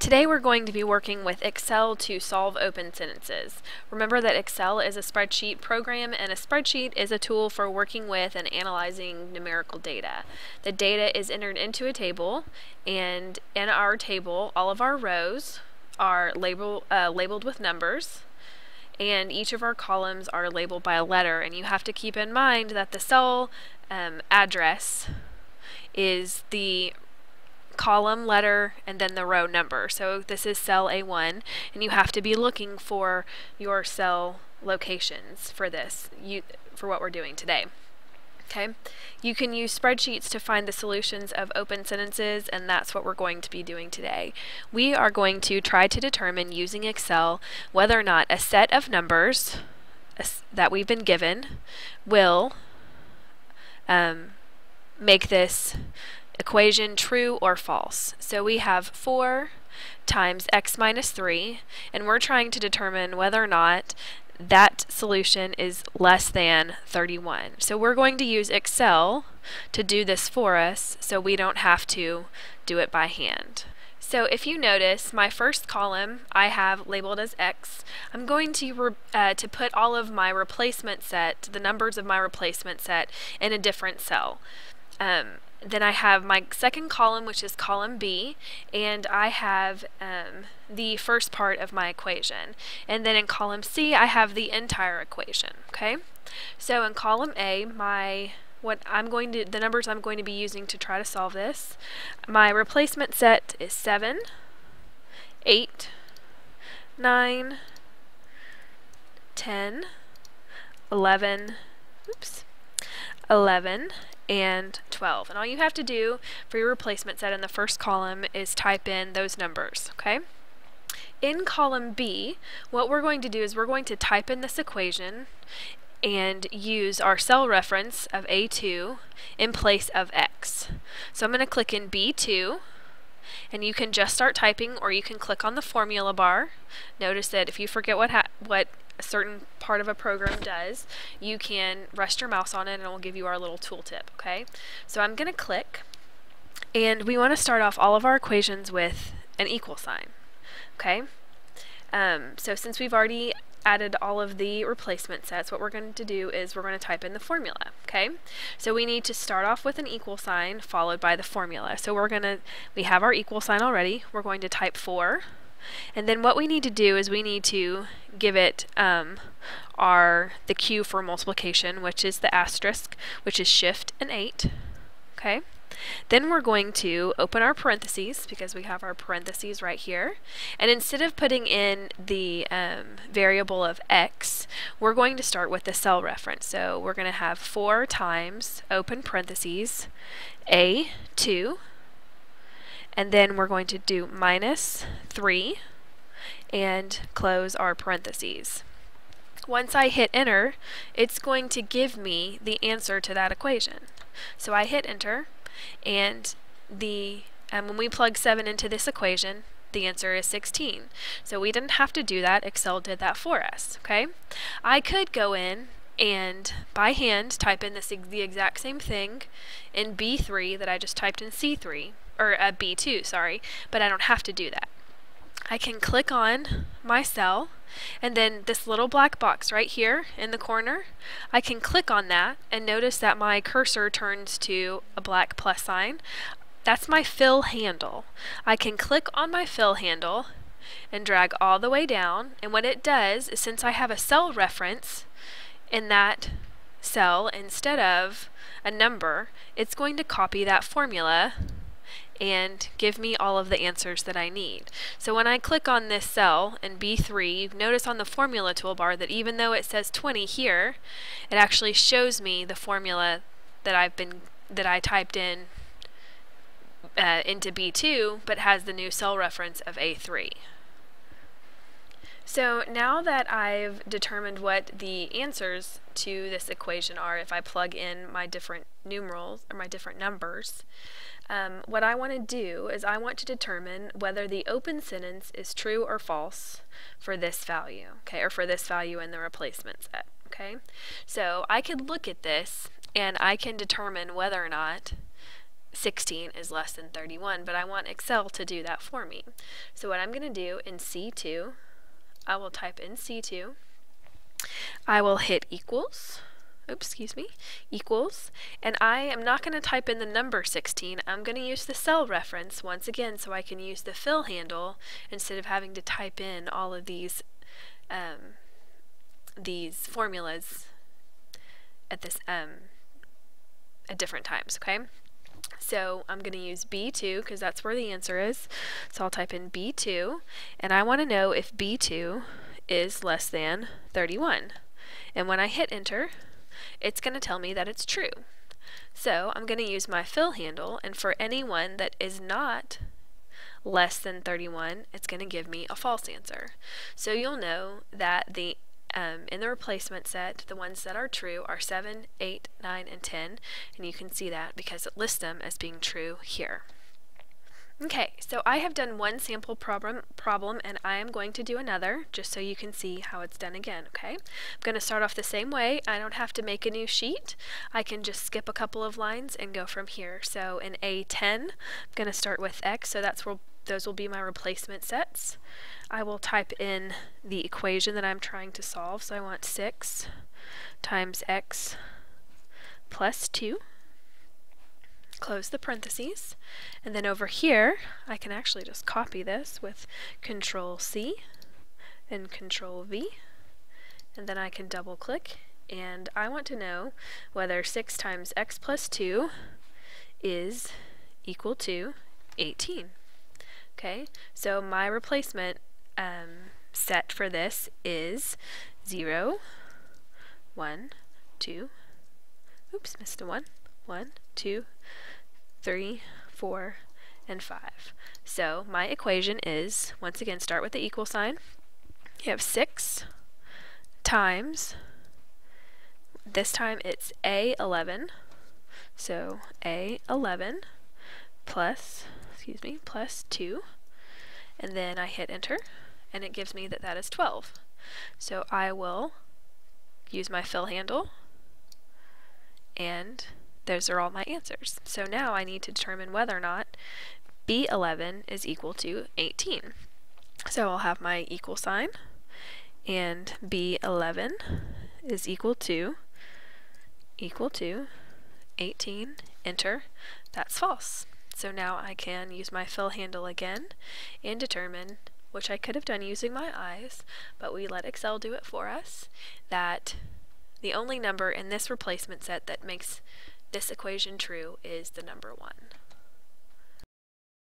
Today we're going to be working with Excel to solve open sentences. Remember that Excel is a spreadsheet program, and a spreadsheet is a tool for working with and analyzing numerical data. The data is entered into a table, and in our table all of our rows are labeled with numbers, and each of our columns are labeled by a letter, and you have to keep in mind that the cell address is the column letter and then the row number. So this is cell A1, and you have to be looking for your cell locations for this, for what we're doing today. Okay, you can use spreadsheets to find the solutions of open sentences, and that's what we're going to be doing today. We are going to try to determine using Excel whether or not a set of numbers that we've been given will make this equation true or false. So we have 4 times x minus 3, and we're trying to determine whether or not that solution is less than 31. So we're going to use Excel to do this for us so we don't have to do it by hand. So if you notice, my first column I have labeled as x. I'm going to put all of my replacement set, the numbers of my replacement set, in a different cell. Then I have my second column, which is column B, and I have the first part of my equation. And then in column C, I have the entire equation. Okay, so in column A, the numbers I'm going to be using to try to solve this, my replacement set is 7, 8, 9, 10, 11, 11, and 12. And all you have to do for your replacement set in the first column is type in those numbers. Okay? In column B, what we're going to do is we're going to type in this equation and use our cell reference of A2 in place of x. So I'm going to click in B2, and you can just start typing, or you can click on the formula bar. Notice that if you forget what a certain part of a program does, you can rest your mouse on it and it will give you our little tooltip. Okay, so I'm going to click, and we want to start off all of our equations with an equal sign. Okay, so since we've already added all of the replacement sets, what we're going to do is we're going to type in the formula. Okay, so we need to start off with an equal sign followed by the formula. So we have our equal sign already. We're going to type 4. And then what we need to do is we need to give it the Q for multiplication, which is the asterisk, which is shift and 8. Okay. Then we're going to open our parentheses, because we have our parentheses right here. And instead of putting in the variable of x, we're going to start with the cell reference. So we're going to have 4 times, open parentheses, A2. And then we're going to do minus 3 and close our parentheses. Once I hit enter, it's going to give me the answer to that equation. So I hit enter, and when we plug 7 into this equation, the answer is 16. So we didn't have to do that. Excel did that for us. Okay, I could go in and by hand type in the exact same thing in B3 that I just typed in C3, or B2, sorry, but I don't have to do that. I can click on my cell, and then this little black box right here in the corner, I can click on that, and notice that my cursor turns to a black plus sign. That's my fill handle. I can click on my fill handle and drag all the way down, and what it does is, since I have a cell reference in that cell instead of a number, it's going to copy that formula and give me all of the answers that I need. So when I click on this cell in B3, you notice on the formula toolbar that even though it says 20 here, it actually shows me the formula that I typed in into B2, but has the new cell reference of A3. So now that I've determined what the answers to this equation are, if I plug in my different numerals or my different numbers, what I want to do is I want to determine whether the open sentence is true or false for this value, okay, or for this value in the replacement set. Okay, so I could look at this and I can determine whether or not 16 is less than 31, but I want Excel to do that for me. So what I'm going to do in C2, I will type in C2, I will hit equals, equals, and I am not going to type in the number 16. I'm going to use the cell reference once again so I can use the fill handle instead of having to type in all of these formulas at different times, okay? So I'm going to use B2 because that's where the answer is. So I'll type in B2, and I want to know if B2 is less than 31. And when I hit enter, it's going to tell me that it's true. So I'm going to use my fill handle, and for any one that is not less than 31, it's going to give me a false answer. So you'll know that in the replacement set, the ones that are true are 7, 8, 9, and 10, and you can see that because it lists them as being true here. Okay, so I have done one sample problem, and I am going to do another just so you can see how it's done again, okay? I'm going to start off the same way. I don't have to make a new sheet. I can just skip a couple of lines and go from here. So in A10, I'm going to start with X, so those will be my replacement sets. I will type in the equation that I'm trying to solve. So I want 6 times X plus 2. Close the parentheses. And then over here, I can actually just copy this with Control C and Control V. And then I can double click. And I want to know whether 6 times X plus 2 is equal to 18. Okay, so my replacement set for this is 0, 1, 2, oops, missed a 1, 1, 2, 3, 4, and 5. So my equation is, once again, start with the equal sign. You have 6 times, this time it's A11, so A11 plus 2, and then I hit enter, and it gives me that is 12. So I will use my fill handle, and those are all my answers. So now I need to determine whether or not B11 is equal to 18. So I'll have my equal sign, and B11 is equal to 18, enter. That's false. So now I can use my fill handle again and determine, which I could have done using my eyes, but we let Excel do it for us, that the only number in this replacement set that makes this equation true is the number 1.